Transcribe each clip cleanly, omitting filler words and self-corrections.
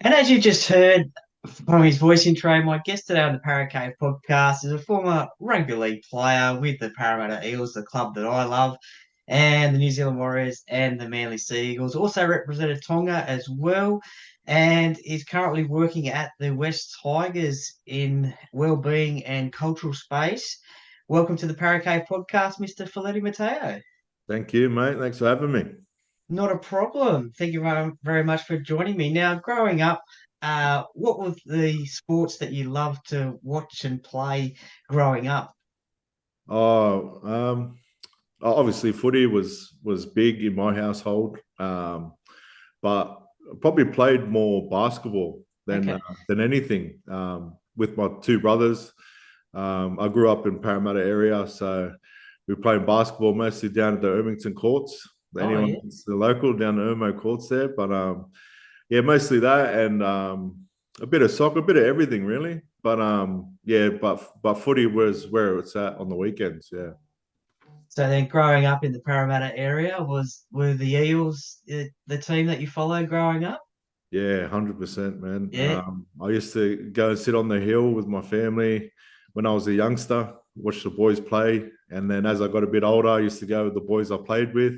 And as you just heard from his voice intro, my guest today on the Paracave podcast is a former rugby league player with the Parramatta Eels, the club that I love, and the New Zealand Warriors and the Manly Sea Eagles. Also represented Tonga as well, and is currently working at the West Tigers in wellbeing and cultural space. Welcome to the Paracave podcast, Mr. Feleti Mateo. Thank you, mate. Thanks for having me. Not a problem. Thank you very much for joining me. Now, growing up, what were the sports that you loved to watch and play growing up? Oh, obviously, footy was big in my household, but I probably played more basketball Okay. than anything. With my two brothers, I grew up in Parramatta area, so we played basketball mostly down at the Ermington courts. Oh, Anyone yeah. that's the local down the Ermo courts there, but yeah, mostly that and a bit of soccer, a bit of everything really. But yeah, but footy was where it's at on the weekends. Yeah, So then, growing up in the Parramatta area, were the Eels the team that you followed growing up? yeah, 100%, man. Yeah. I used to go and sit on the hill with my family when I was a youngster, watch the boys play, and then as I got a bit older, I used to go with the boys I played with.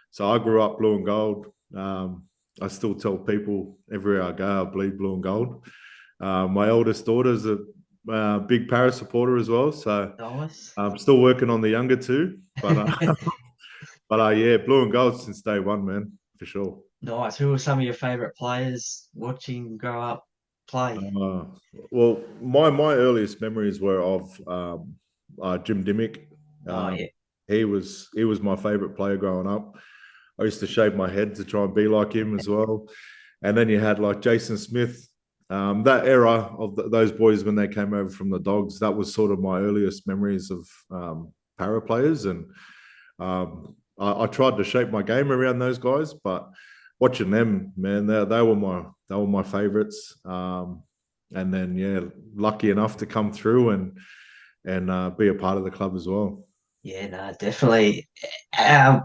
So I grew up blue and gold. I still tell people everywhere I go, I bleed blue and gold. My oldest daughter's a big Paris supporter as well, so Nice. I'm still working on the younger two. But yeah, blue and gold since day one, man, for sure. Nice. Who were some of your favorite players watching grow up play? Uh, well, my earliest memories were of Jim Dimmick. Oh, Um, yeah. he was my favorite player growing up. I used to shave my head to try and be like him as well. And then you had like Jason Smith. That era of those boys when they came over from the Dogs, that was sort of my earliest memories of para players. And I tried to shape my game around those guys, but watching them, man, they were my favorites. And then yeah, lucky enough to come through and be a part of the club as well. Yeah, no, definitely.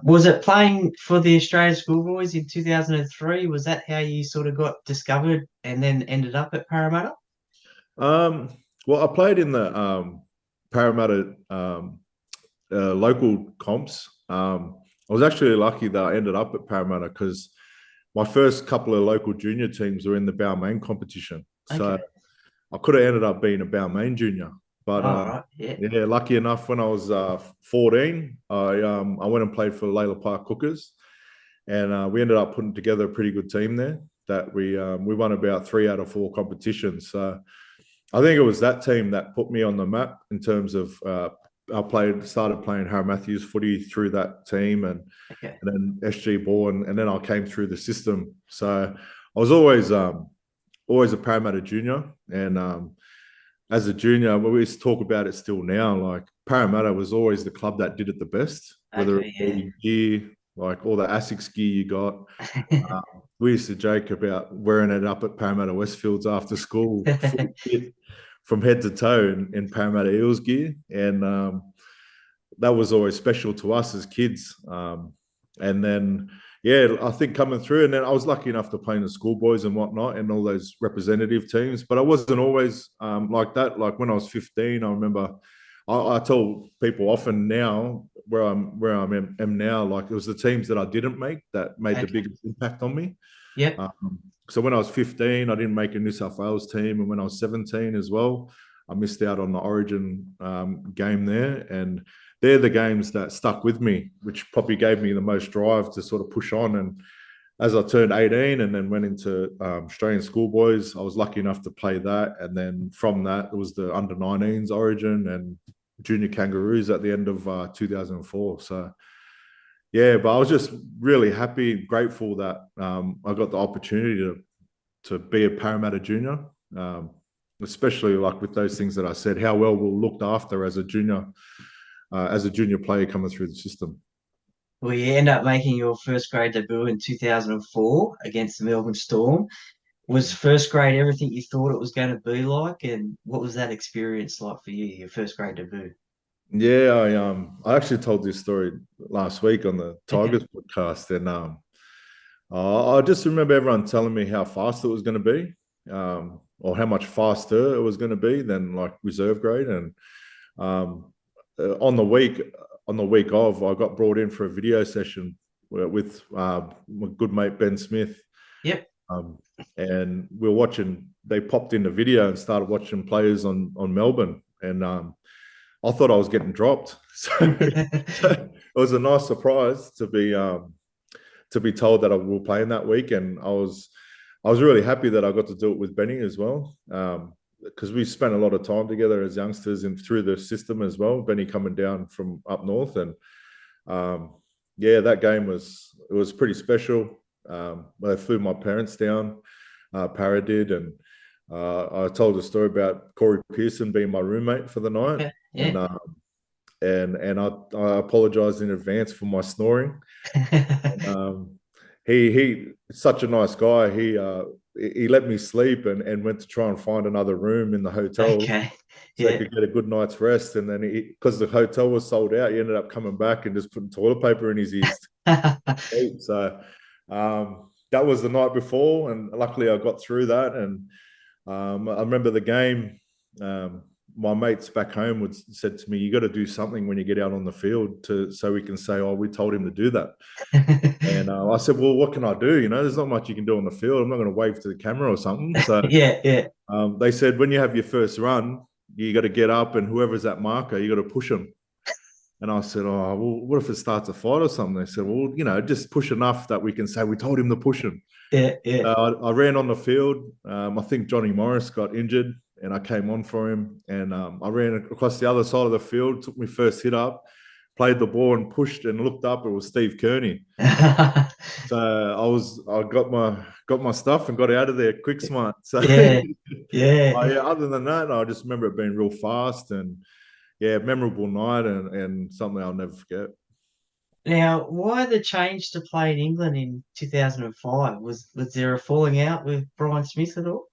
Was it playing for the Australian Schoolboys in 2003? Was that how you sort of got discovered and then ended up at Parramatta? Um, well, I played in the Parramatta local comps. I was actually lucky that I ended up at Parramatta because my first couple of local junior teams were in the Balmain competition. So Okay. I could have ended up being a Balmain junior. But All right. Yeah. yeah, lucky enough, when I was 14, I went and played for Layla Park Cookers, and we ended up putting together a pretty good team there. That we won about 3 out of 4 competitions. So I think it was that team that put me on the map in terms of started playing Harry Matthews footy through that team, Okay. and then SG Ball, and then I came through the system. So I was always a Parramatta junior, and as a junior, we used to talk about it still now. Like Parramatta was always the club that did it the best, whether it Okay. be gear, like all the ASICS gear you got. Yeah. We used to joke about wearing it up at Parramatta Westfields after school, full kit from head to toe in Parramatta Eels gear, and that was always special to us as kids. And then, yeah, I think coming through, and then I was lucky enough to play in the schoolboys and whatnot, and all those representative teams. But I wasn't always like that. Like when I was 15, I remember I tell people often now where I'm now, like it was the teams that I didn't make that made the Okay. biggest impact on me. Yep. So when I was 15, I didn't make a New South Wales team, and when I was 17 as well, I missed out on the Origin game there, and they're the games that stuck with me, which probably gave me the most drive to sort of push on. And as I turned 18 and then went into Australian schoolboys, I was lucky enough to play that, and then from that it was the under 19s Origin and junior Kangaroos at the end of 2004. So yeah, but I was just really happy, grateful that I got the opportunity to be a Parramatta junior, especially like with those things that I said, how well we're looked after as a junior player coming through the system. Well, you end up making your first grade debut in 2004 against the Melbourne Storm. Was first grade everything you thought it was going to be like? And what was that experience like for you, your first grade debut? Yeah, I actually told this story last week on the Okay. Tigers podcast, and I just remember everyone telling me how fast it was going to be, or how much faster it was going to be than like reserve grade. And um, on the week of, I got brought in for a video session with my good mate Ben Smith. Yep. Um, and we were watching. They popped in the video and started watching players on Melbourne, and I thought I was getting dropped. So it was a nice surprise to be told that I will play in that week, and I was really happy that I got to do it with Benny as well, because we spent a lot of time together as youngsters and through the system as well. Benny coming down from up north, and yeah, that game was pretty special. I flew my parents down, Para did, and I told a story about Corey Pearson being my roommate for the night, Okay. Yeah. And I apologized in advance for my snoring. He such a nice guy. He let me sleep and went to try and find another room in the hotel Okay. so he Yeah. could get a good night's rest. And then because the hotel was sold out, he ended up coming back and just putting toilet paper in his ears. So that was the night before, and luckily I got through that. And I remember the game. My mates back home said to me, "You got to do something when you get out on the field so we can say, oh, we told him to do that." And I said, "Well, what can I do? You know, there's not much you can do on the field. I'm not going to wave to the camera or something." So Yeah. Yeah. they said, when you have your first run, you got to get up, and whoever's that marker, you got to push them. And I said, "Oh, well, what if it starts a fight or something?" They said, "Well, you know, just push enough that we can say we told him to push him." Yeah. Yeah. I ran on the field. I think Johnny Morris got injured, and I came on for him. And I ran across the other side of the field, took my first hit up, played the ball and pushed and looked up. It was Steve Kearney. So I got my stuff and got out of there quick smart. So Yeah. Yeah. yeah, other than that, I just remember it being real fast and yeah, memorable night and something I'll never forget. Now, why the change to play in England in 2005? Was there a falling out with Brian Smith at all?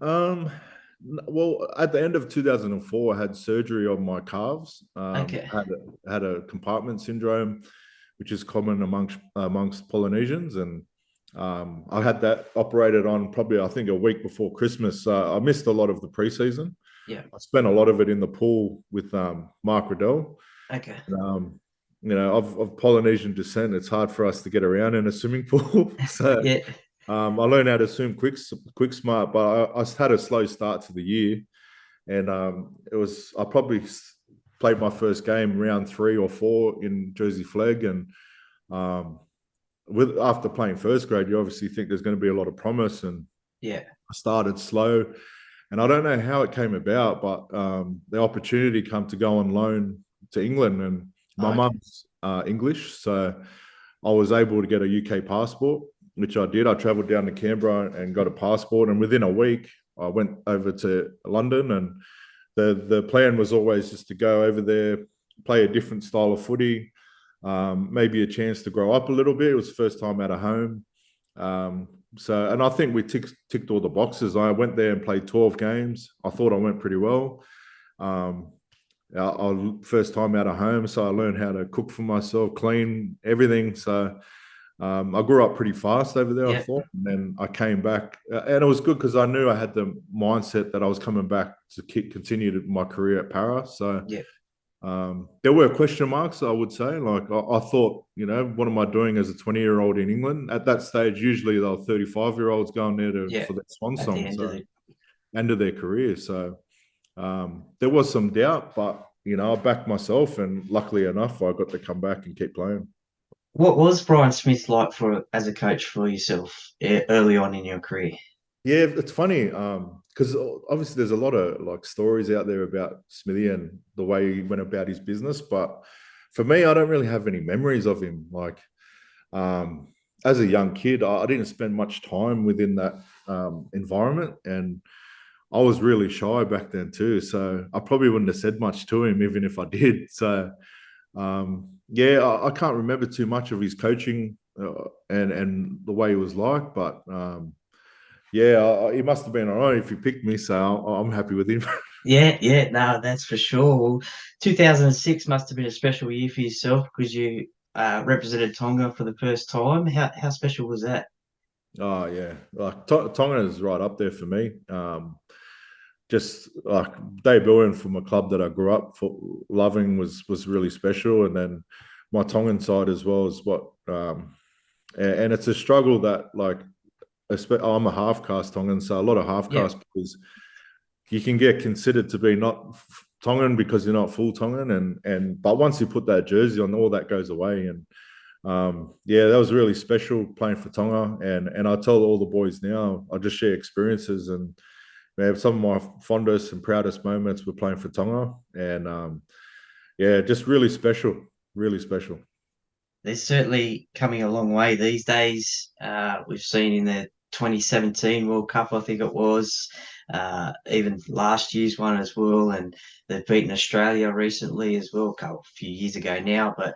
Um, well, at the end of 2004, I had surgery on my calves. Okay. Had a compartment syndrome, which is common amongst Polynesians, and I had that operated on probably I think a week before Christmas. I missed a lot of the preseason. Yeah. I spent a lot of it in the pool with Mark Riddell. Okay. Um, you know, of Polynesian descent, it's hard for us to get around in a swimming pool. So Yeah. I learned how to swim quick smart, but I had a slow start to the year, and I probably played my first game round 3 or 4 in Jersey Flegg, and um, with after playing first grade, you obviously think there's going to be a lot of promise, and Yeah. I started slow, and I don't know how it came about, but the opportunity come to go on loan to England, and my Okay. mum's English, so I was able to get a UK passport, which I did. I travelled down to Canberra and got a passport, and within a week, I went over to London. And the plan was always just to go over there, play a different style of footy, maybe a chance to grow up a little bit. It was the first time out of home. And I think we ticked all the boxes. I went there and played 12 games. I thought I went pretty well. Um, first time out of home, so I learned how to cook for myself, clean everything. So I grew up pretty fast over there, I Yeah. thought, and then I came back, and it was good because I knew I had the mindset that I was coming back to continue my career at Para. So Yeah. there were question marks, I would say. Like I thought, you know, what am I doing as a 20-year-old in England? At that stage, usually they were 35-year-olds going there Yeah. for their swan At the song, end of so the end of their career. So there was some doubt, but you know, I backed myself, and luckily enough, I got to come back and keep playing. What was Brian Smith like for as a coach for yourself early on in your career? Yeah, it's funny because obviously there's a lot of like stories out there about Smithy and the way he went about his business, but for me, I don't really have any memories of him. Like um, as a young kid, I didn't spend much time within that environment, and I was really shy back then too. So I probably wouldn't have said much to him, even if I did. So yeah, I can't remember too much of his coaching and the way he was like, but yeah, he must have been all right if he picked me. So I'm happy with him. Yeah, yeah, no, that's for sure. Well, 2006 must have been a special year for yourself because you represented Tonga for the first time. How special was that? Oh yeah, like Tonga is right up there for me. Just like debuting from a club that I grew up for loving was really special, and then my Tongan side as well is what. And it's a struggle that like I'm a half caste Tongan, so a lot of half Yeah, caste because you can get considered to be not Tongan because you're not full Tongan, and but once you put that jersey on, all that goes away. And yeah, that was really special playing for Tonga. And I tell all the boys now, I just share experiences, and man, some of my fondest and proudest moments were playing for Tonga. And yeah, just really special, really special. they're certainly coming a long way these days. We've seen in the 2017 World Cup, I think it was, even last year's one as well, and they've beaten Australia recently as well, a few years ago now. But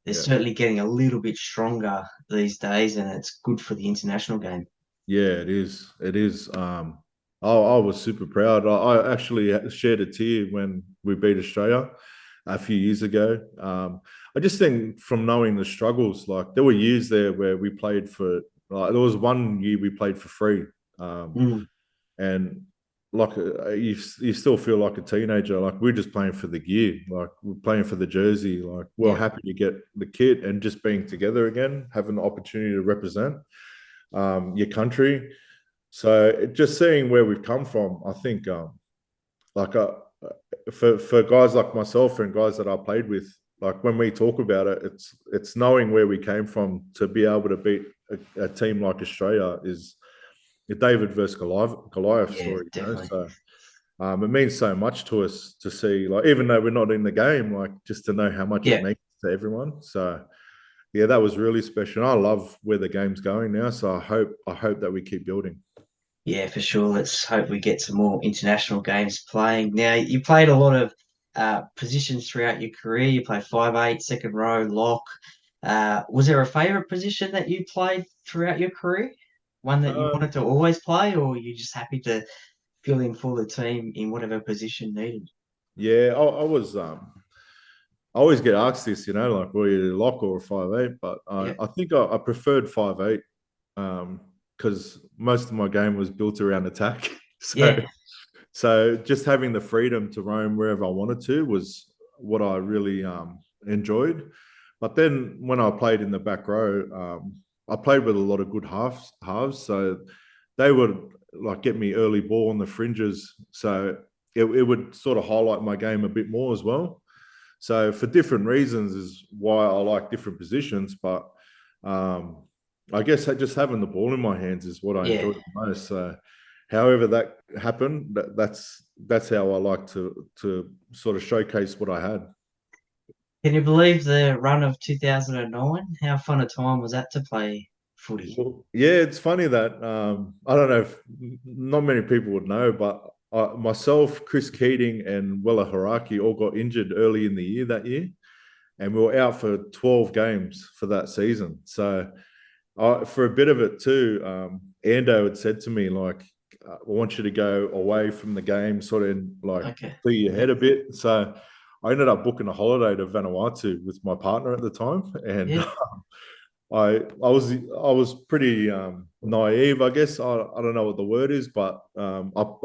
they're Yeah. certainly getting a little bit stronger these days, and it's good for the international game. Yeah, it is. It is. I was super proud. I actually shared a tear when we beat Australia a few years ago. I just think from knowing the struggles, like there were years there where we played for. Like, there was one year we played for free, um, Mm, and like you still feel like a teenager. Like we're just playing for the gear. Like we're playing for the jersey. Like we're yeah, happy to get the kit and just being together again, having the opportunity to represent your country. So just seeing where we've come from, I think, like for guys like myself and guys that I played with, like when we talk about it, it's knowing where we came from to be able to beat a team like Australia is a David versus Goliath yeah, story, you know. definitely. So it means so much to us to see, like even though we're not in the game, like just to know how much it Yeah, means to everyone. So yeah, that was really special. I love where the game's going now, so I hope that we keep building. yeah, for sure. Let's hope we get some more international games playing. Now, you played a lot of positions throughout your career. You played 5'8", second row, lock. Was there a favourite position that you played throughout your career? One that you wanted Um, to always play, or were you just happy to fill in for the team in whatever position needed? yeah, I always get asked this, you know, like were you a lock or a 5'8", but I, Yeah, I think I preferred 5'8", because most of my game was built around attack. So yeah, just having the freedom to roam wherever I wanted to was what I really enjoyed. But then when I played in the back row, I played with a lot of good halves, so they would like get me early ball on the fringes, so it would sort of highlight my game a bit more as well. So for different reasons is why I like different positions, but um, I guess just having the ball in my hands is what I yeah. enjoy the most. So however that happened, that's how I like to sort of showcase what I had. Can you believe the run of 2009? How fun a time was that to play footy? Well, yeah, it's funny that I don't know if not many people would know, but myself, Chris Keating, and Wella Haraki all got injured early in the year that year, and we were out for 12 games for that season. So for a bit of it too, Ando had said to me like, "I want you to go away from the game, sort of like Okay. clear your Yeah. head a bit." So I ended up booking a holiday to Vanuatu with my partner at the time, and Yeah. I was pretty naive, I guess. I don't know what the word is, but I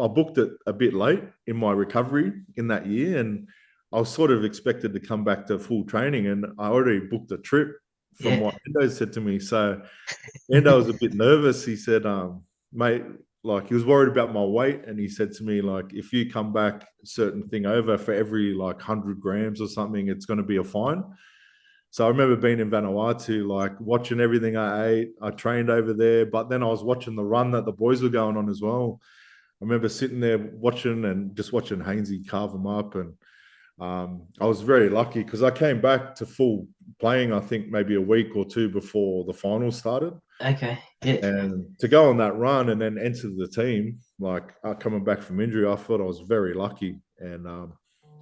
booked it a bit late in my recovery in that year, and I was sort of expected to come back to full training, and I already booked a trip from Yeah. what Endo said to me. So Endo was a bit nervous. He said, "Mate, like he was worried about my weight, and he said to me like, if you come back a certain thing over for every like 100 grams or something, it's going to be a fine." So I remember being in Vanuatu, like watching everything I ate. I trained over there, but then I was watching the run that the boys were going on as well. I remember sitting there watching and just watching Hainsey carve them up. And I was very lucky because I came back to full playing, I think maybe a week or two before the finals started. Okay. Yeah. And to go on that run and then enter the team, like coming back from injury, I thought I was very lucky. And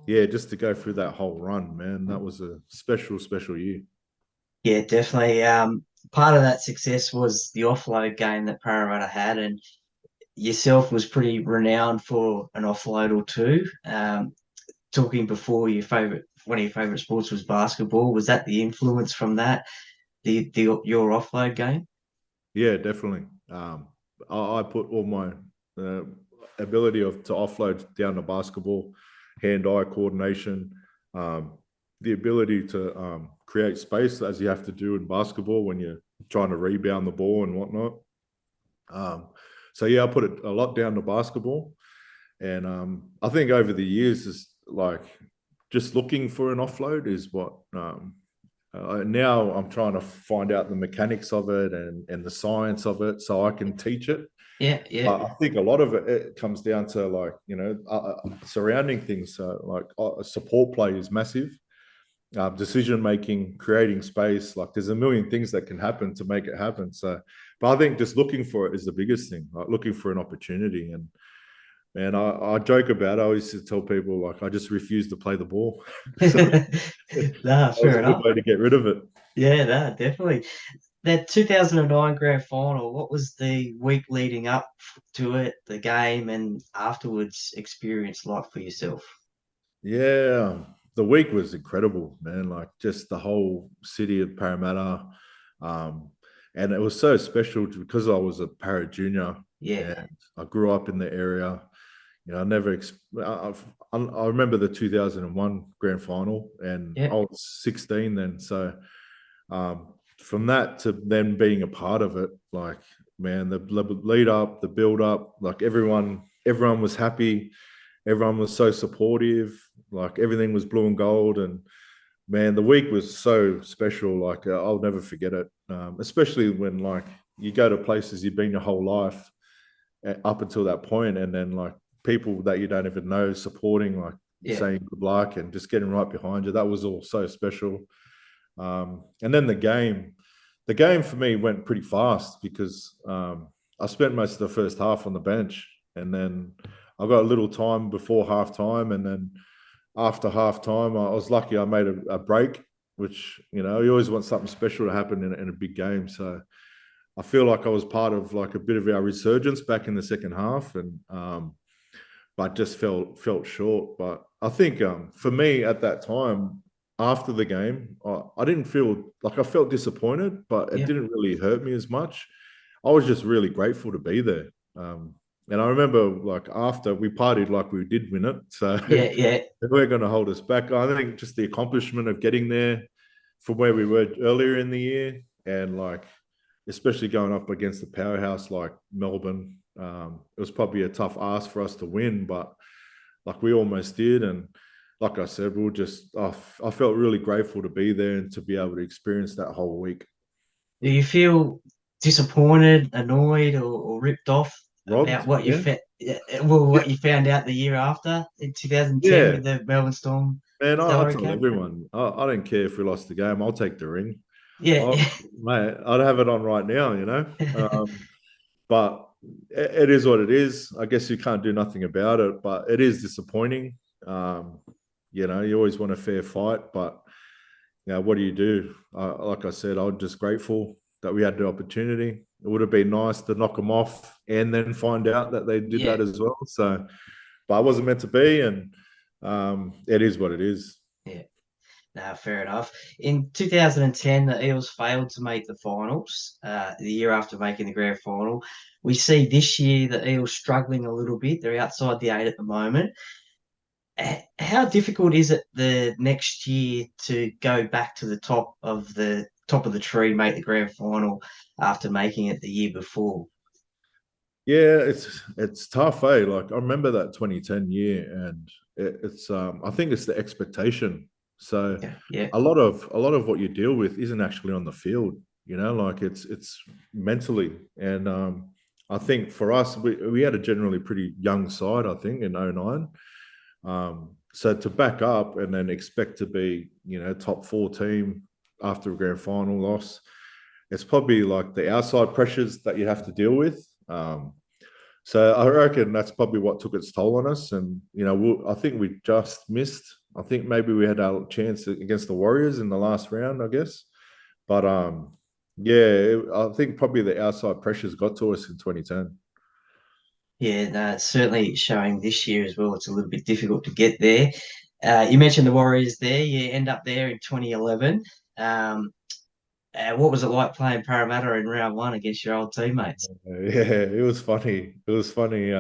yeah, just to go through that whole run, man, that was a special, special year. Yeah, definitely. Part of that success was the offload game that Parramatta had, and yourself was pretty renowned for an offload or two. Talking before one of your favorite sports was basketball. Was that the influence from that? The your offload game? Yeah, definitely. Um, I put all my uh, ability to offload down to basketball, hand-eye coordination, um, the ability to create space as you have to do in basketball when you're trying to rebound the ball and whatnot. Um, so yeah, I put it a lot down to basketball, and I think over the years is like just looking for an offload is what now I'm trying to find out the mechanics of it and the science of it so I can teach it. Yeah, yeah, I think a lot of it comes down to like, surrounding things. So like support play is massive. Decision making, creating space. Like there's a million things that can happen to make it happen. So, but I think just looking for it is the biggest thing. Like looking for an opportunity. And I joke about it. I used to tell people like I just refuse to play the ball. So nah, that was fair a good enough. way to get rid of it. Yeah, nah, definitely. That 2009 grand final, what was the week leading up to it, the game, and afterwards experience like for yourself? Yeah, the week was incredible, man. Like just the whole city of Parramatta, um, and it was so special because I was a Para junior Yeah, and I grew up in the area. You know, I never. I remember the 2001 grand final, and I yeah, was 16 then. So from that to then being a part of it, like man, the lead up, the build up, like everyone was happy. Everyone was so supportive. Like everything was blue and gold, and man, the week was so special. Like I'll never forget it. Especially when like you go to places you've been your whole life up until that point, and then like people that you don't even know supporting, like yeah, saying good luck and just getting right behind you. That was all so special. And then the game for me went pretty fast because I spent most of the first half on the bench, and then I got a little time before half time, and then after half time, I was lucky I made a break, which you always want something special to happen in a big game. So I feel like I was part of like a bit of our resurgence back in the second half, and but just felt short. But I think for me at that time, after the game, I didn't feel like I felt disappointed, but it yeah, didn't really hurt me as much. I was just really grateful to be there. And I remember like after we partied like we did win it. So yeah, yeah, we're going to hold us back. I think just the accomplishment of getting there from where we were earlier in the year and like especially going up against the powerhouse like Melbourne. It was probably a tough ask for us to win, but like we almost did. And like I said, I felt really grateful to be there and to be able to experience that whole week. Do you feel disappointed, annoyed, or ripped off about Robbed, what you yeah, well, yeah, what you found out the year after in 2010 yeah. with the Melbourne Storm Man, I salary tell cap? everyone, I don't care if we lost the game. I'll take the ring. Yeah, I, mate, I'd have it on right now, yeah, but it is what it is. I guess you can't do nothing about it, but it is disappointing. Um, you always want a fair fight, but what do you do? Like I said, I'm just grateful that we had the opportunity. It would have been nice to knock them off and then find out that they did yeah. that as well. So, but I wasn't meant to be, and it is what it is. Yeah. No, fair enough. In 2010, the Eels failed to make the finals. The year after making the grand final, we see this year the Eels struggling a little bit. They're outside the eight at the moment. How difficult is it the next year to go back to the top of the tree, make the grand final after making it the year before? Yeah, it's tough, eh? Like I remember that 2010 year, and it's I think it's the expectation. So Yeah, yeah, a lot of what you deal with isn't actually on the field. Like it's mentally, and I think for us, we had a generally pretty young side. I think in '09. So to back up and then expect to be top four team after a grand final loss, it's probably like the outside pressures that you have to deal with. So I reckon that's probably what took its toll on us. And, I think we just missed. I think maybe we had our chance against the Warriors in the last round, I guess. But yeah, I think probably the outside pressures got to us in 2010. yeah. No, it's certainly showing this year as well. It's a little bit difficult to get there. You mentioned the Warriors there. You end up there in 2011. Um, What was it like playing Parramatta in round one against your old teammates? Yeah, it was funny. It was funny.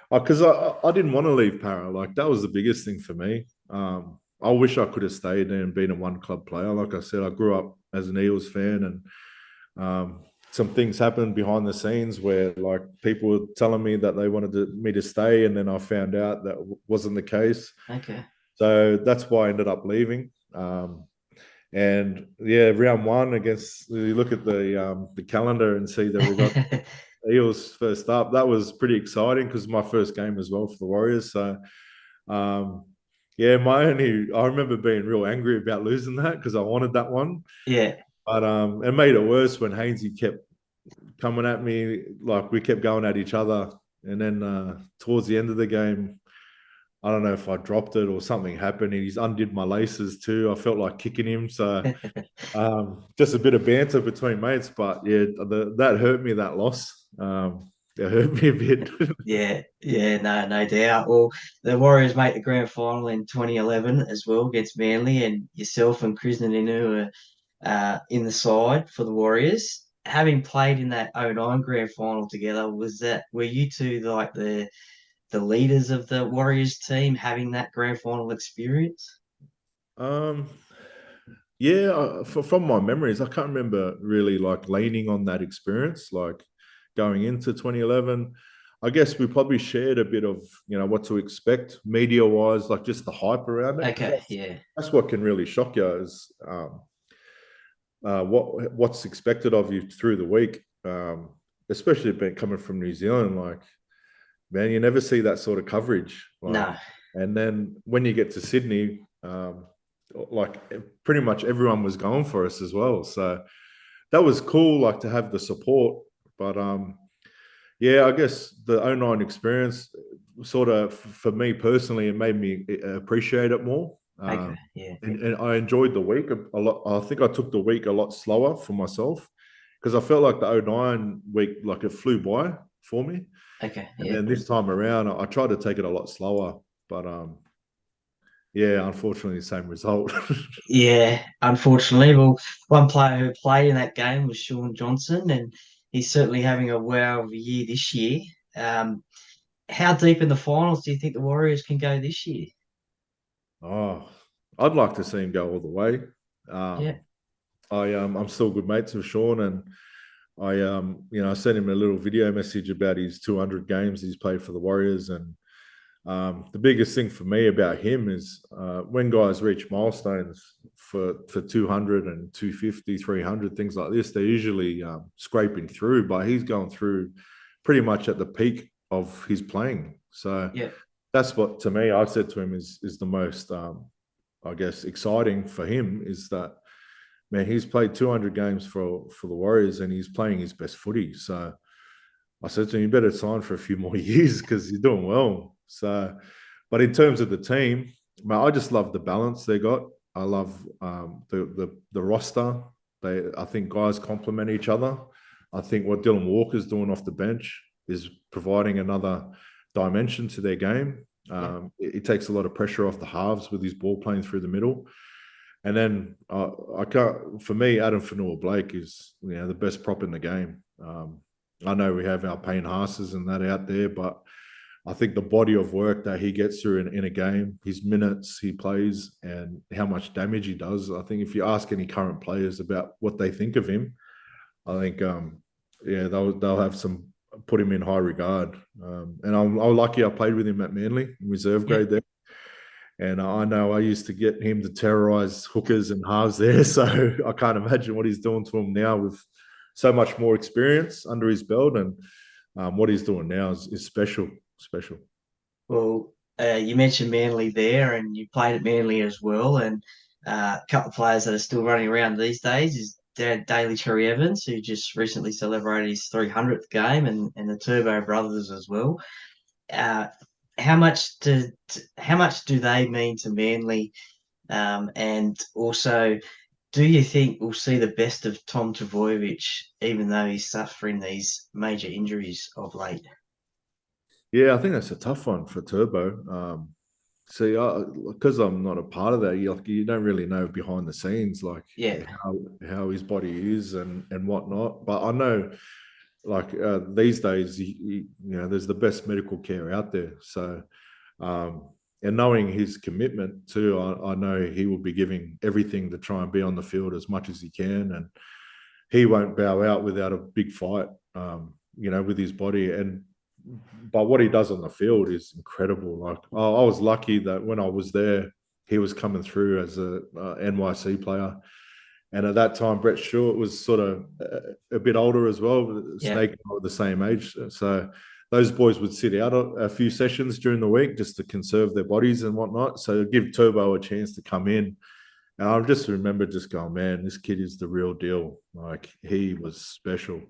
Because I didn't want to leave Para. Like that was the biggest thing for me. I wish I could have stayed there and been a one club player. Like I said, I grew up as an Eels fan, and some things happened behind the scenes where like people were telling me that they wanted me to stay, and then I found out that wasn't the case. Okay. So that's why I ended up leaving. And yeah, round one against you look at the calendar and see that we got Eels first up. That was pretty exciting because my first game as well for the Warriors. So um, yeah, I remember being real angry about losing that because I wanted that one. Yeah. But it made it worse when Hainsey kept coming at me, like we kept going at each other. And then towards the end of the game, I don't know if I dropped it or something happened. He's undid my laces too. I felt like kicking him. So just a bit of banter between mates. But yeah, that hurt me, that loss. It hurt me a bit. Yeah, yeah, no doubt. Well, the Warriors make the grand final in 2011 as well against Manly, and yourself and Krishnan Inu are in the side for the Warriors. Having played in that '09 grand final together, were you two like the leaders of the Warriors team having that grand final experience? um, yeah, from my memories, I can't remember really like leaning on that experience, like going into 2011. I guess we probably shared a bit of what to expect media wise, like just the hype around it, because Okay, yeah, that's what can really shock you is what's expected of you through the week, especially being coming from New Zealand. Like, man, you never see that sort of coverage. Like, no, and then when you get to Sydney, like pretty much everyone was going for us as well. So that was cool, like to have the support. But yeah, I guess the '09 experience sort of for me personally, it made me appreciate it more. okay, yeah, And I enjoyed the week a lot. I think I took the week a lot slower for myself because I felt like the '09 week, like it flew by for me. okay, And yeah. then this time around, I tried to take it a lot slower. But yeah, unfortunately, the same result. Yeah, unfortunately, well, one player who played in that game was Sean Johnson, and he's certainly having a wow of a year this year. Um, how deep in the finals do you think the Warriors can go this year? Oh, I'd like to see him go all the way. Yeah, I'm still good mates with Sean, and I sent him a little video message about his 200 games he's played for the Warriors, and the biggest thing for me about him is when guys reach milestones for 200 and 250, 300, things like this, they're usually scraping through, but he's going through pretty much at the peak of his playing. So yeah, that's what, to me, I said to him is the most, I guess, exciting for him is that, man, he's played 200 games for the Warriors and he's playing his best footy. So I said to him, you better sign for a few more years because you're doing well. So, but in terms of the team, man, I just love the balance they got. I love the roster. I think guys complement each other. I think what Dylan Walker's doing off the bench is providing another dimension to their game. yeah, It takes a lot of pressure off the halves with his ball playing through the middle. And then I can't. For me, Adam Fanua-Blake is the best prop in the game. I know we have our Payne Haas's and that out there, but I think the body of work that he gets through in a game, his minutes he plays, and how much damage he does. I think if you ask any current players about what they think of him, I think yeah, they'll have some put him in high regard. And I'm lucky I played with him at Manly in reserve yeah. grade there. And I know I used to get him to terrorize hookers and halves there. So I can't imagine what he's doing to him now with so much more experience under his belt. And what he's doing now is special, special. Well, you mentioned Manly there, and you played at Manly as well. And a couple of players that are still running around these days is Daly Cherry Evans, who just recently celebrated his 300th game, and the Turbo brothers as well. Uh, how much do they mean to Manly? And also, do you think we'll see the best of Tom Trbojevic, even though he's suffering these major injuries of late? Yeah, I think that's a tough one for Turbo. See, because I'm not a part of that, you don't really know behind the scenes, like Yeah, how his body is and whatnot. But I know, like these days, there's the best medical care out there. So, um, and knowing his commitment too, I know he will be giving everything to try and be on the field as much as he can, and he won't bow out without a big fight. With his body, and but what he does on the field is incredible. Like I was lucky that when I was there, he was coming through as a NYC player, and at that time, Brett Stewart was sort of a bit older as well. yeah, Snake and I were the same age, so those boys would sit out a few sessions during the week just to conserve their bodies and whatnot. So give Turbo a chance to come in. And I just remember just going, man, this kid is the real deal. Like he was special.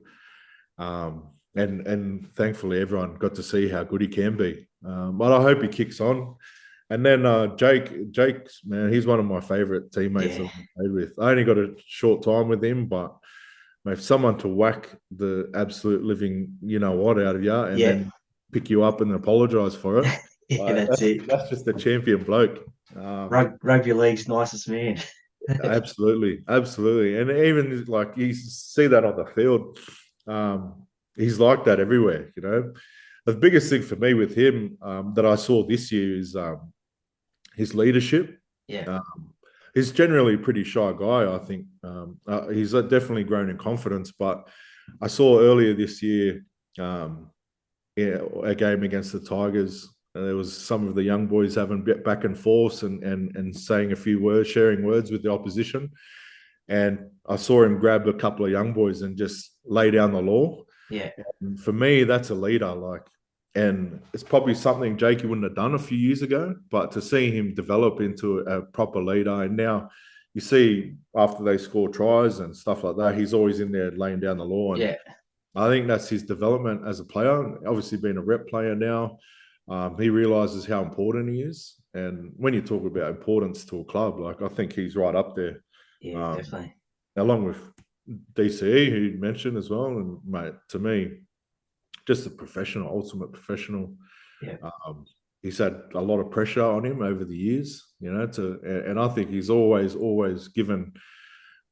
And thankfully everyone got to see how good he can be. But I hope he kicks on. And then Jake's man, he's one of my favorite teammates yeah, I've played with. I only got a short time with him, but if someone to whack the absolute living, you know what, out of you, and yeah, then pick you up and apologise for it, yeah. That's that's it. that's just a champion bloke. Rugby league's nicest man. Absolutely, absolutely, and even like you see that on the field, he's like that everywhere. The biggest thing for me with him that I saw this year is his leadership. Yeah, He's generally a pretty shy guy. I think he's definitely grown in confidence. But I saw earlier this year a game against the Tigers. There was some of the young boys having back and forth and saying a few words, sharing words with the opposition. And I saw him grab a couple of young boys and just lay down the law. yeah, And for me, that's a leader. And it's probably something Jakey wouldn't have done a few years ago, but to see him develop into a proper leader, and now you see after they score tries and stuff like that, he's always in there laying down the law. And yeah, I think that's his development as a player. Obviously, being a rep player now, he realizes how important he is. And when you talk about importance to a club, like I think he's right up there, yeah, um, definitely. along with DCE, who you mentioned as well. And mate, to me, just a professional, ultimate professional. Yeah, Um, he's had a lot of pressure on him over the years, and I think he's always given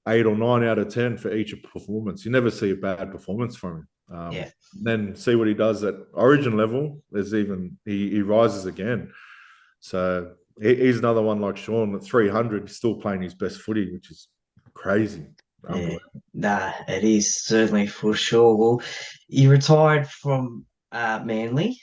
8 or 9 out of 10 for each performance. You never see a bad performance from him. yeah. Then see what he does at Origin level. There's even he rises again. So he's another one like Sean at 300. He's still playing his best footy, which is crazy. Yeah, Unbelievable. nah, it is certainly for sure. Well, you retired from Manly,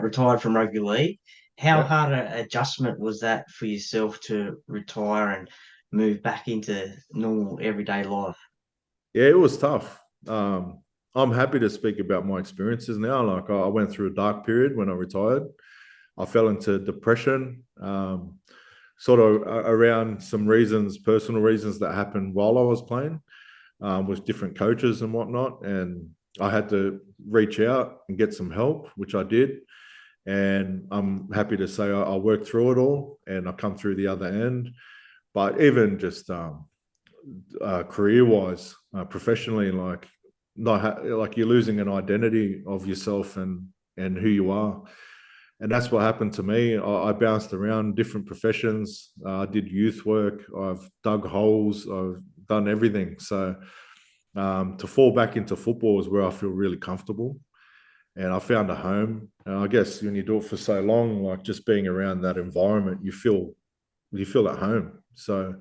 retired from rugby league. How Yeah, hard an adjustment was that for yourself to retire and move back into normal everyday life? yeah, it was tough. I'm happy to speak about my experiences now. Like I went through a dark period when I retired. I fell into depression, sort of around some reasons, personal reasons that happened while I was playing with different coaches and whatnot. And I had to reach out and get some help, which I did. And I'm happy to say I worked through it all and I come through the other end. But even just career-wise, professionally, like like you're losing an identity of yourself and who you are. And that's what happened to me. I bounced around different professions. I did youth work. I've dug holes. I've done everything. So to fall back into football is where I feel really comfortable. And I found a home. And I guess when you do it for so long, like just being around that environment, you feel at home. So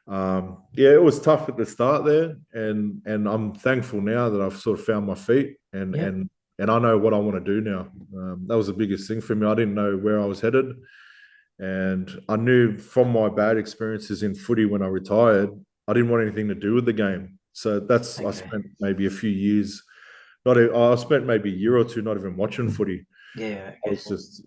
yeah, it was tough at the start there, and I'm thankful now that I've sort of found my feet and Yep. and and I know what I want to do now. That was the biggest thing for me. I didn't know where I was headed, and I knew from my bad experiences in footy when I retired, I didn't want anything to do with the game. So I Okay. spent maybe a few years. I spent maybe a year or two not even watching footy. Yeah. I Okay. was just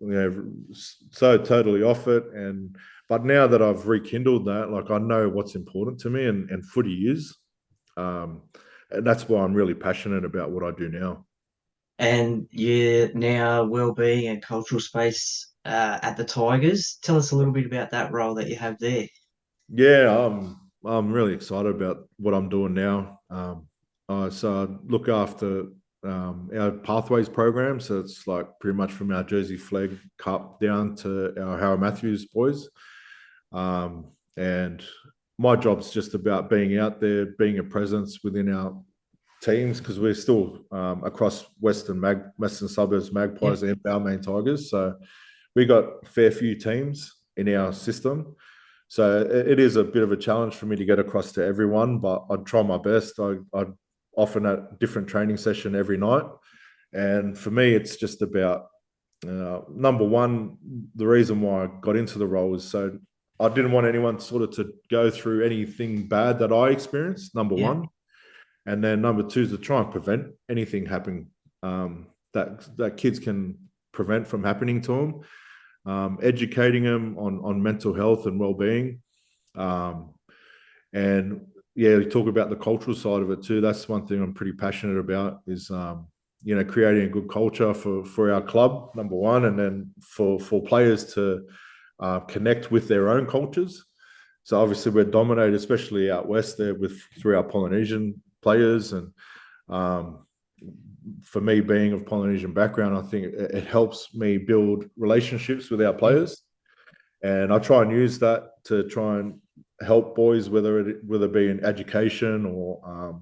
so totally off it. And but now that I've rekindled that, like I know what's important to me, and footy is, um, and that's why I'm really passionate about what I do now. And you're now well-being and cultural space at the Tigers. Tell us a little bit about that role that you have there. Yeah, I'm really excited about what I'm doing now. So I look after our pathways program. So it's like pretty much from our Jersey Flag Cup down to our Harry Matthews boys. And my job's just about being out there, being a presence within our teams, because we're still across Western Suburbs Magpies and Balmain Tigers. So we got a fair few teams in our system. So it is a bit of a challenge for me to get across to everyone, but I'd try my best. I'd often a different training session every night. And for me, it's just about number one, the reason why I got into the role is so I didn't want anyone sort of to go through anything bad that I experienced, number one. And then number two is to try and prevent anything happening that kids can prevent from happening to them. Educating them on mental health and well-being. And yeah, we talk about the cultural side of it too. That's one thing I'm pretty passionate about is, creating a good culture for our club, number one, and then for players to connect with their own cultures. So obviously we're dominated, especially out west there through our Polynesian players. And for me, being of Polynesian background, I think it helps me build relationships with our players. And I try and use that to try and help boys, whether it be in education or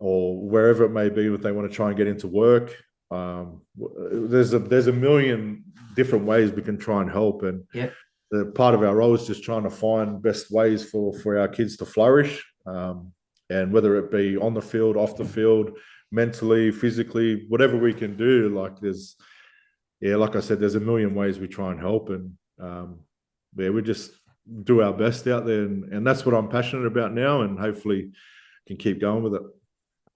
wherever it may be, if they want to try and get into work. There's a million different ways we can try and help. And the part of our role is just trying to find best ways for our kids to flourish. And whether it be on the field, off the field, mentally, physically, whatever we can do, like I said, there's a million ways we try and help. And we just do our best out there. And that's what I'm passionate about now, and hopefully can keep going with it.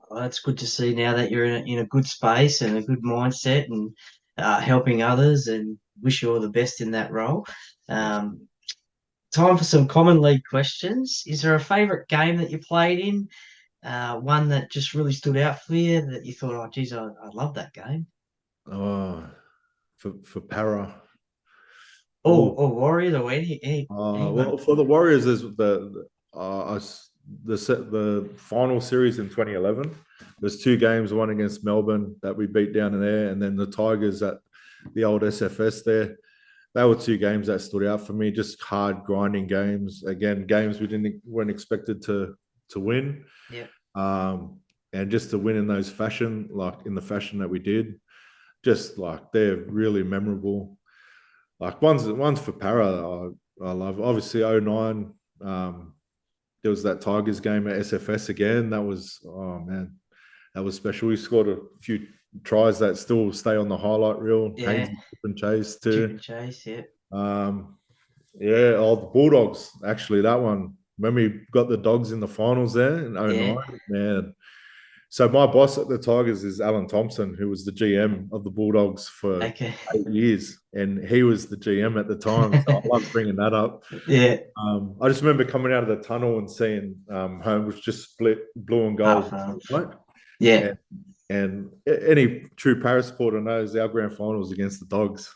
Well, that's good to see now that you're in a good space and a good mindset and helping others, and wish you all the best in that role. Time for some common league questions. Is there a favourite game that you played in? One that just really stood out for you that you thought, oh, geez, I love that game? Oh, for Para. Or Warriors, or any well, for the Warriors, there's the final series in 2011. There's two games, one against Melbourne that we beat down in there, and then the Tigers at the old SFS there. They were two games that stood out for me. Just hard, grinding games. Again, games weren't expected to win. Yeah. And just to win in those fashion, like in the fashion that we did, just like they're really memorable. Like one's for Para. I love. Obviously 09. There was that Tigers game at SFS again. That was, oh man, that was special. We scored a few tries that still stay on the highlight reel. Yeah. And Chase too. Chase, yeah. The Bulldogs, actually, that one. When we got the Dogs in the finals there in 09, man. So my boss at the Tigers is Alan Thompson, who was the GM of the Bulldogs for 8 years, and he was the GM at the time. So I love bringing that up. Yeah. I just remember coming out of the tunnel and seeing home was just split blue and gold. Right? Yeah. And any true Paris supporter knows our grand final was against the Dogs.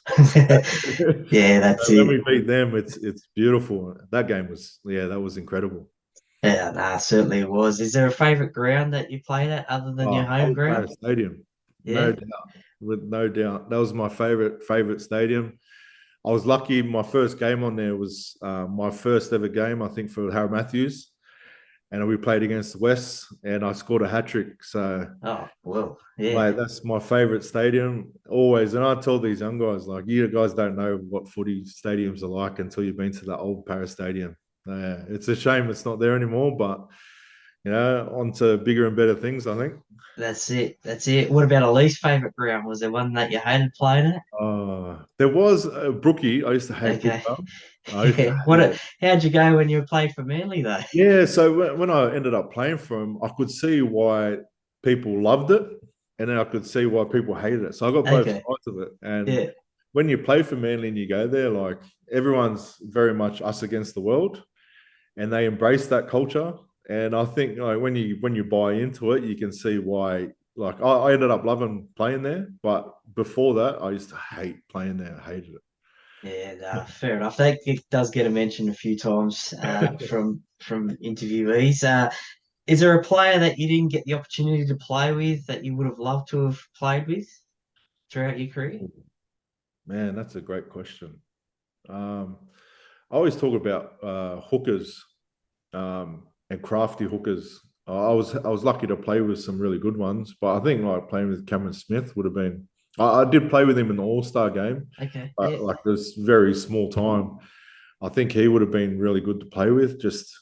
Yeah, that's it. When we beat them, it's beautiful. That game was, that was incredible. Yeah, certainly it was. Is there a favourite ground that you played at other than your home ground? Paris Stadium. No doubt. With no doubt. That was my favourite stadium. I was lucky. My first game on there was my first ever game, I think, for Harry Matthews. And we played against West, and I scored a hat-trick. So, mate, that's my favourite stadium always. And I tell these young guys, like, you guys don't know what footy stadiums are like until you've been to that old Paris Stadium. It's a shame it's not there anymore, but, on to bigger and better things, I think. That's it. What about a least favourite ground? Was there one that you hated playing at? There was Brookie. I used to hate How'd you go when you played for Manly, though? Yeah, so when I ended up playing for him, I could see why people loved it, and then I could see why people hated it. So I got both sides of it. And when you play for Manly and you go there, like, everyone's very much us against the world, and they embrace that culture. And I think, like, when you buy into it, you can see why. Like, I ended up loving playing there, but before that, I used to hate playing there. I hated it. Yeah, fair enough. That does get a mention a few times from interviewees. Is there a player that you didn't get the opportunity to play with that you would have loved to have played with throughout your career? Man, that's a great question. I always talk about hookers and crafty hookers. I was lucky to play with some really good ones, but I think like playing with Cameron Smith would have been. I did play with him in the All-Star game, Okay, yeah, but like this very small time. I think he would have been really good to play with. Just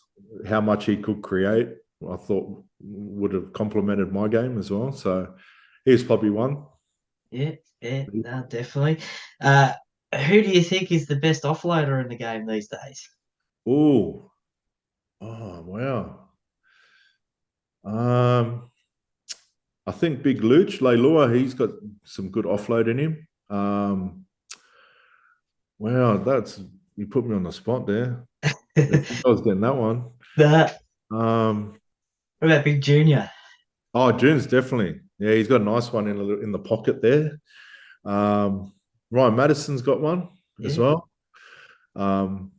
how much he could create, I thought would have complemented my game as well. So he's probably one. yeah, yeah, no, definitely. Uh, who do you think is the best offloader in the game these days? Oh, wow. Um, I think Big Luch, Leilua, he's got some good offload in him. Wow, that's you put me on the spot there. I think I was getting that one. What Um, about Big Junior? oh, June's definitely. Yeah, he's got a nice one in the pocket there. Ryan Madison's got one as Yeah, well. Um,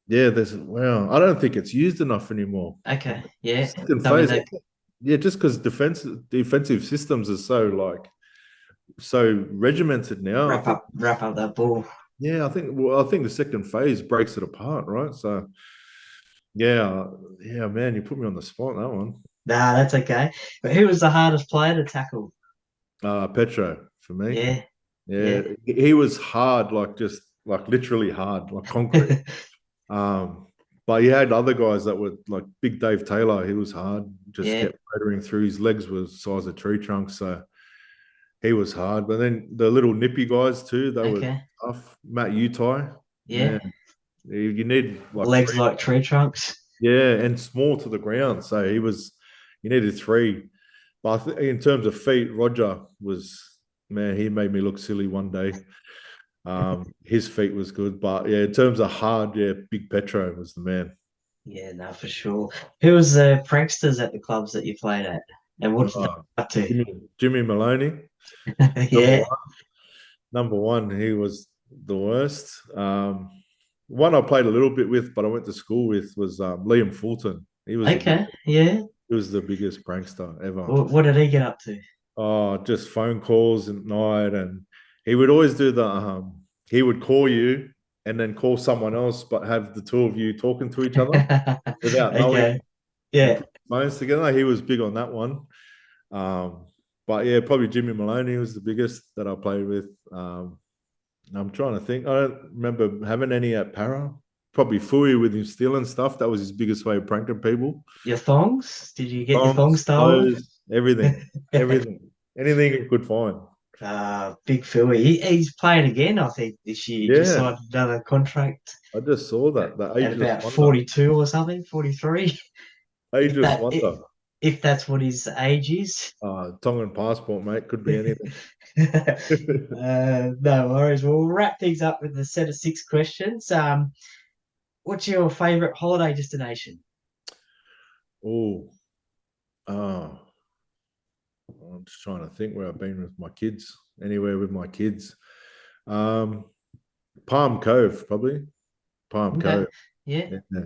yeah, there's wow. I don't think it's used enough anymore. okay, yeah. Second Something phase, that yeah, just because defensive systems are so regimented now. I think wrap up that ball. yeah, I think the second phase breaks it apart, right? So yeah, man, you put me on the spot that one. Nah, that's okay. But who was the hardest player to tackle? Petro for me. Yeah, Yeah, yeah. he was hard, like just like literally hard, like concrete. Um, but you had other guys that were like Big Dave Taylor. He was hard, just Yeah, kept motoring through. His legs were the size of tree trunks, so he was hard. But then the little nippy guys too, they were okay. tough. Matt Utai, Yeah. man, you need like Legs three. like tree trunks. Yeah, and small to the ground. So you needed three. But in terms of feet, Roger was, man, he made me look silly one day. His feet was good. But yeah, in terms of hard, yeah, Big Petro was the man. Yeah, no, for sure. Who was the pranksters at the clubs that you played at? And what did they Oh, up to? Jimmy Maloney, number Yeah. one. Number one, he was the worst. One I played a little bit with, but I went to school with was Liam Fulton. Okay. Yeah. He was the biggest prankster ever. What did he get up to? Oh, just phone calls at night, and he would always do the. He would call you and then call someone else, but have the two of you talking to each other without Okay. knowing and Yeah. put phones together. He was big on that one. Um, but yeah, probably Jimmy Maloney was the biggest that I played with. I'm trying to think. I don't remember having any at Para. Probably Fui with him stealing stuff. That was his biggest way of pranking people. Your thongs? Did you get your thongs Bombs, stolen? clothes, everything, anything you could find. Big Philly. He's playing again, I think, this year. Just Yeah, signed another contract I just saw that. The at ageless about wonder. 42 or something, 43. If Ageless that wonder. if that's what his age is. Tongan passport, mate. Could be anything. No worries. We'll wrap things up with a set of six questions. What's your favorite holiday destination? Oh, oh, I'm just trying to think where I've been with my kids. Anywhere with my kids. Um, Palm Cove, probably. Palm Okay. Cove. Yeah. Yeah,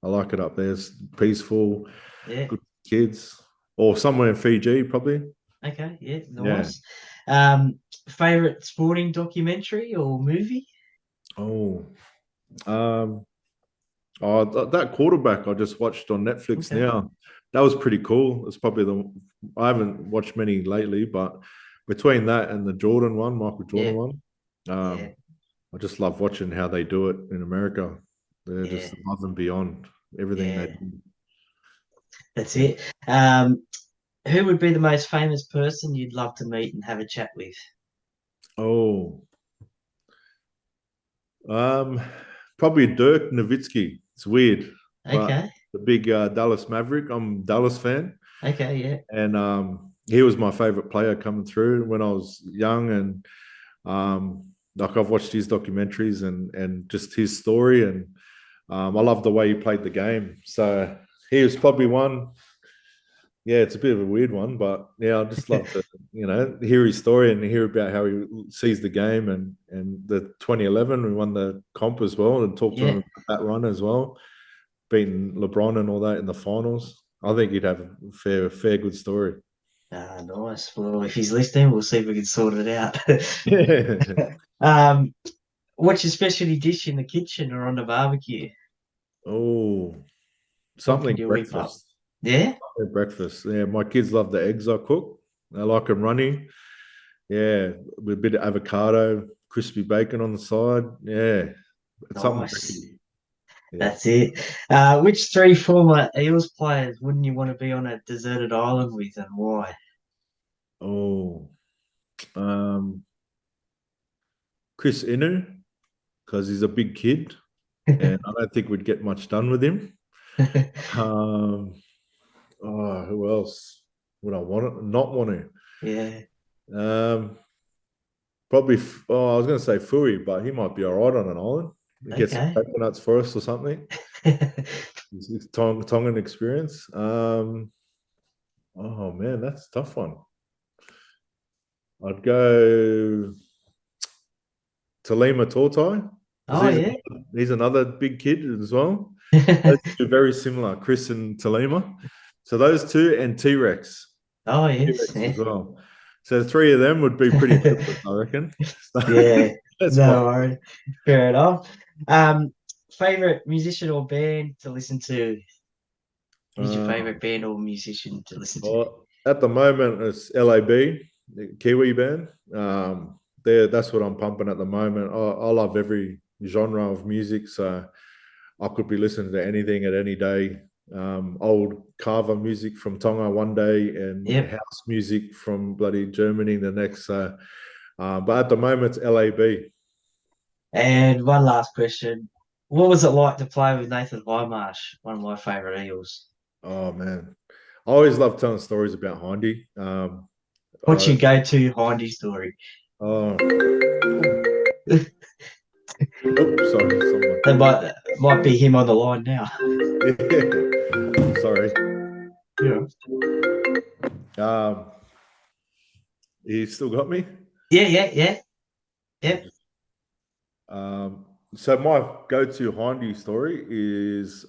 I like it up there. It's peaceful, Yeah. good kids. Or somewhere in Fiji, probably. Okay. Yeah. Yeah. Nice. Favorite sporting documentary or movie? Oh, um, that quarterback I just watched on Netflix Okay. now. That was pretty cool. It's probably the I haven't watched many lately, but between that and the Jordan one, Michael Jordan Yeah. one, Yeah. I just love watching how they do it in America. They're Yeah. just above and beyond everything they Yeah. do. That's it. Um, who would be the most famous person you'd love to meet and have a chat with? Oh, um, probably Dirk Nowitzki. It's weird, but Okay. the big Dallas Maverick. I'm a Dallas fan, Okay. Yeah. and he was my favorite player coming through when I was young, and like I've watched his documentaries and just his story, and I love the way he played the game. So he was probably one. Yeah, it's a bit of a weird one, but yeah, I just love to hear his story and hear about how he sees the game and the 2011 we won the comp as well and talk to him Yeah. about that run as well, beating LeBron and all that in the finals. I think he'd have a fair good story. Nice. Well, if he's listening, we'll see if we can sort it out. Yeah. um, what's your specialty dish in the kitchen or on the barbecue? Oh, What can something you whip up? breakfast. Yeah. Breakfast. Yeah, my kids love the eggs I cook. They like them runny. Yeah, with a bit of avocado, crispy bacon on the side. Yeah, it's something Nice. tricky. Yeah. That's it. Which three former Eels players wouldn't you want to be on a deserted island with, and why? Oh, um, Chris Inu, because he's a big kid, and I don't think we'd get much done with him. Um, who else would I want to not want Yeah. to? Probably. Oh, I was going to say Fui, but he might be all right on an island. Get some Okay. coconuts for us or something. It's Tongan experience. Oh man, that's a tough one. I'd go Talima Tortai because Oh yeah. he's another big kid as well. Those two very similar, Chris and Talima. So those two and T Rex, Oh yes. T-Rex Yeah. as well. So the three of them would be pretty hopeless, I reckon. So Yeah. that's my No worries. Fair enough. Favorite musician or band to listen to? Who's your uh, favorite band or musician to listen to? well, at the moment it's LAB, the Kiwi band. That's what I'm pumping at the moment. I love every genre of music, so I could be listening to anything at any day. Old carver music from Tonga one day and Yep. house music from bloody Germany the next. But at the moment, it's LAB. And one last question. What was it like to play with Nathan Highmarsh, one of my favorite Eels? Oh man, I always love telling stories about Hindy. What's your I, go-to Hindy story? oh, oops, sorry, someone. That might be him on the line now. Yeah, sorry. Yeah. Um, he still got me. Yeah, yeah, yeah. Yep. So my go-to Hindy story is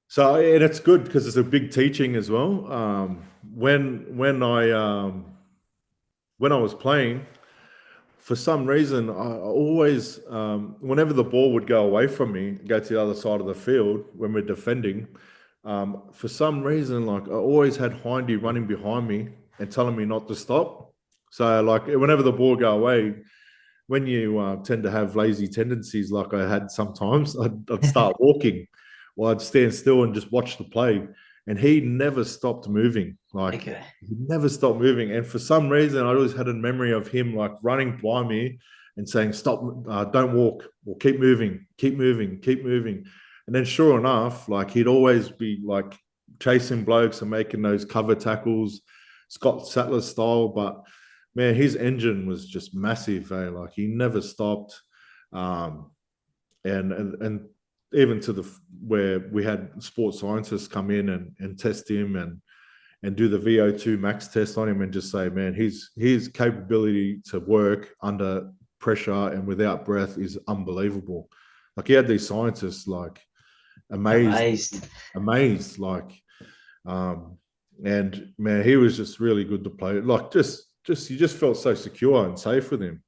so, and it's good because it's a big teaching as well. When I was playing, for some reason, I always, whenever the ball would go away from me, go to the other side of the field when we're defending, for some reason, like I always had Hindy running behind me and telling me not to stop. So, like whenever the ball go away, when you tend to have lazy tendencies, like I had sometimes, I'd start walking, or I'd stand still and just watch the play. And he never stopped moving. Like Okay. he never stopped moving. And for some reason, I always had a memory of him like running by me and saying, "Stop! Don't walk, or keep moving, keep moving, keep moving." And then, sure enough, like he'd always be like chasing blokes and making those cover tackles, Scott Sattler style, but man, his engine was just massive. Like he never stopped, um, and even to the where we had sports scientists come in and test him and do the VO2 max test on him and just say, man, his capability to work under pressure and without breath is unbelievable. Like he had these scientists like amazed, Amazed. amazed, like um, and man, he was just really good to play. Like just you just felt so secure and safe with him.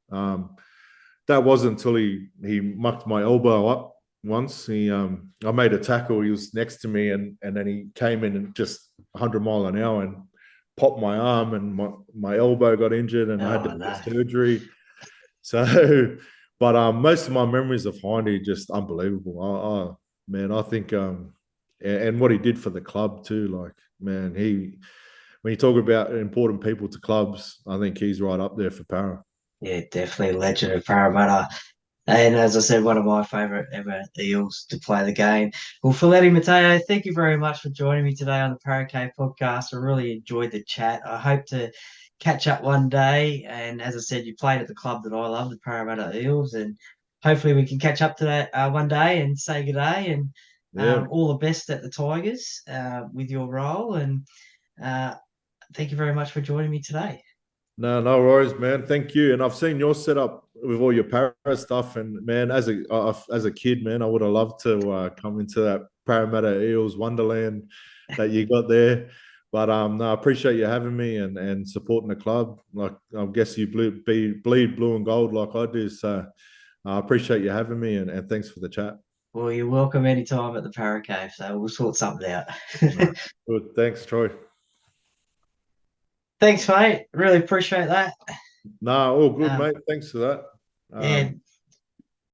That wasn't until he mucked my elbow up once. I made a tackle. He was next to me, and then he came in and just 100 mile an hour and popped my arm, and my elbow got injured, and I had to Oh get no. surgery. So, but most of my memories of Hindy just unbelievable. Man, I think and what he did for the club too. Like man, he when you talk about important people to clubs, I think he's right up there for Para. Yeah, definitely legend of Parramatta. And as I said, one of my favourite ever Eels to play the game. Well, Feleti Mateo, thank you very much for joining me today on the Paracave podcast. I really enjoyed the chat. I hope to catch up one day. And as I said, you played at the club that I love, the Parramatta Eels, and hopefully we can catch up today one day and say good day and Yeah, all the best at the Tigers with your role. And uh, thank you very much for joining me today. No, no worries, man. Thank you. And I've seen your setup with all your para stuff. And man, as a kid, man, I would have loved to come into that Parramatta Eels wonderland that you got there. But no, I appreciate you having me and supporting the club. Like I guess you bleed blue and gold like I do. So I appreciate you having me and thanks for the chat. Well, you're welcome anytime at the Para Cave, so we'll sort something out. No, good. Thanks, Troy. Thanks, mate. Really appreciate that. No, all good, Um, mate. Thanks for that. yeah,